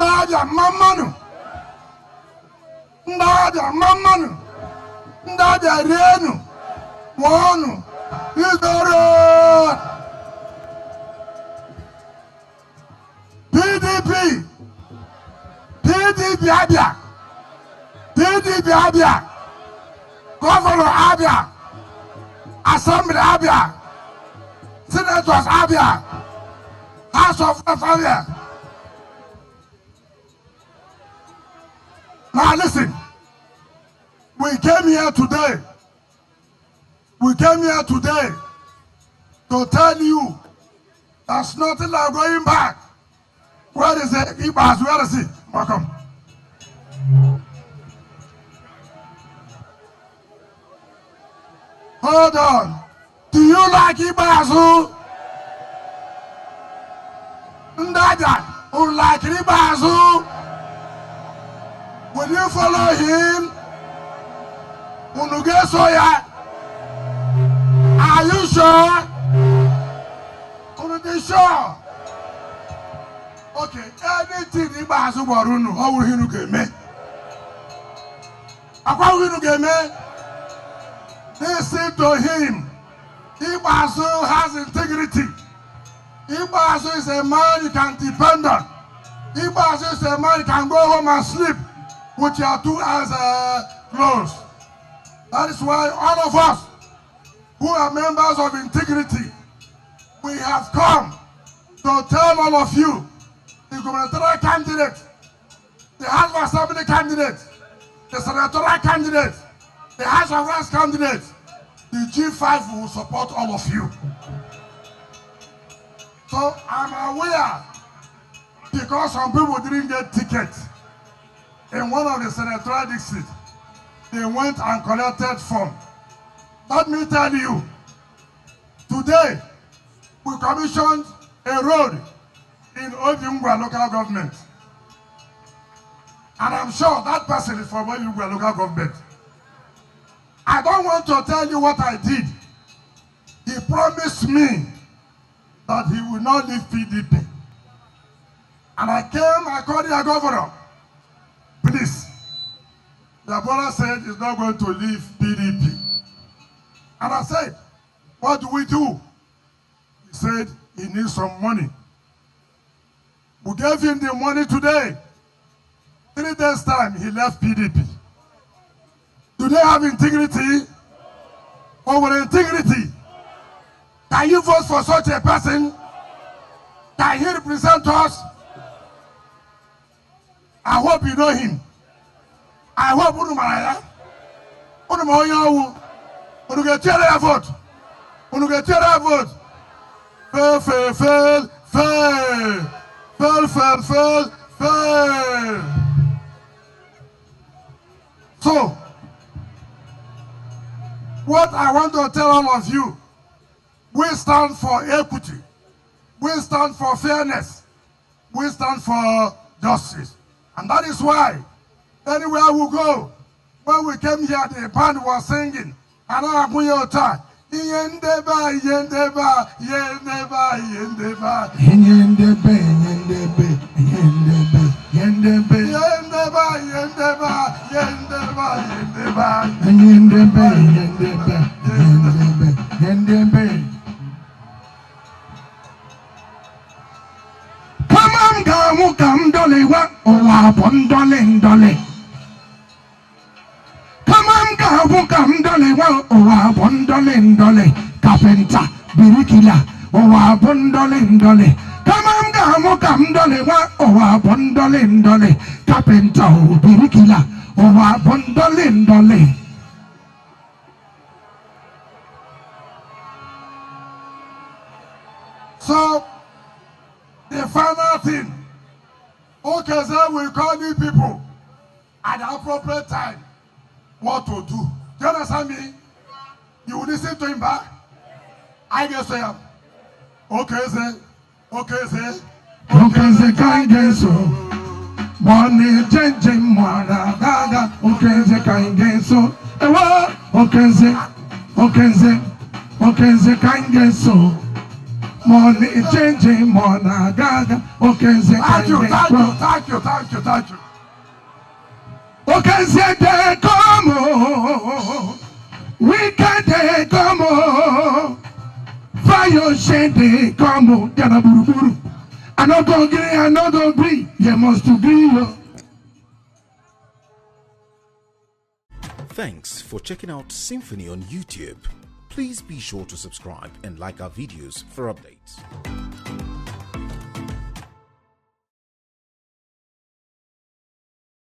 Abia mamanu. Abia mamanu. Abia renu. Wonu. Idoro. PDP. PDP Abia. PDP Abia. Governor Abia. Assembly Abia. Senators Abia. House of Abia. Now listen. We came here today. We came here today to tell you there's nothing like going back. Where is it? Ikpeazu, where is it? Welcome. Hold on. Do you like Ikpeazu? Ndaja, who like Ikpeazu? Will you follow him? Unuge soya. Are you sure? Unuge sure? Okay, anything Ikpeazu warunu, how will you get me? How will you get me? Listen to him. Ikpeazu has integrity. Ikpeazu is a man you can depend on. Ikpeazu is a man you can go home and sleep with your 2 eyes closed. That is why all of us who are members of integrity, we have come to tell all of you, the gubernatorial candidate, the House of Assembly candidate, the senatorial candidate, the House of Reps candidate, the G5 will support all of you. So I'm aware, because some people didn't get tickets in one of the senatorial districts, they went and collected form. Let me tell you, today we commissioned a road in Obiungwa local government. And I'm sure that person is from Obiungwa local government. I don't want to tell you what I did. He promised me that he will not leave PDP. And I called the governor. Please. The brother said he's not going to leave PDP. And I said, what do we do? He said he needs some money. We gave him the money today. 3 days time, he left PDP. Do they have integrity? Or with integrity? Can you vote for such a person? Can he represent us? I hope you know him. I hope Unumaraya. Unumoyawu. Unugetera vote. Unugetera vote. Fail, fail, fail, fail. Fail, fail, fail, fail. So, what I want to tell all of you, we stand for equity. We stand for fairness. We stand for justice. And that is why, anywhere we go, when we came here, the band was singing, Yendeba, Yendeba, Yendeba, Yendeba, Yendeba, Yendeba, Yendeba, Yendeba, Yendeba, Yendeba, Yendeba, Yendeba, Yendeba, Yendeba, Yendeba, Yendeba. Come on, come dole wa owa bondole dole. Come dole wa owa bondole dole. Carpenter, birikila owa bondole dole. Come dole wa owa bondole dole. Carpenter, birikila owa bondole dole. So the final thing, okay, sir, we call the people at the appropriate time what to do. Do you understand me? You will listen to him back? I guess so, yeah. Okay, sir. Okay, sir. Okay, sir, can't get so. Money changing, mwana gaga. Okay, sir, can't get so. Okay, sir. Okay, sir. Okay, sir, can't get so. money changing, money gaga. Okay, thank you. Okay, say they come on, wicked they come on, fire shade they come on, Gana buru buru. I not go agree, you must agree. Thanks for checking out SYMFONI on YouTube. Please be sure to subscribe and like our videos for updates.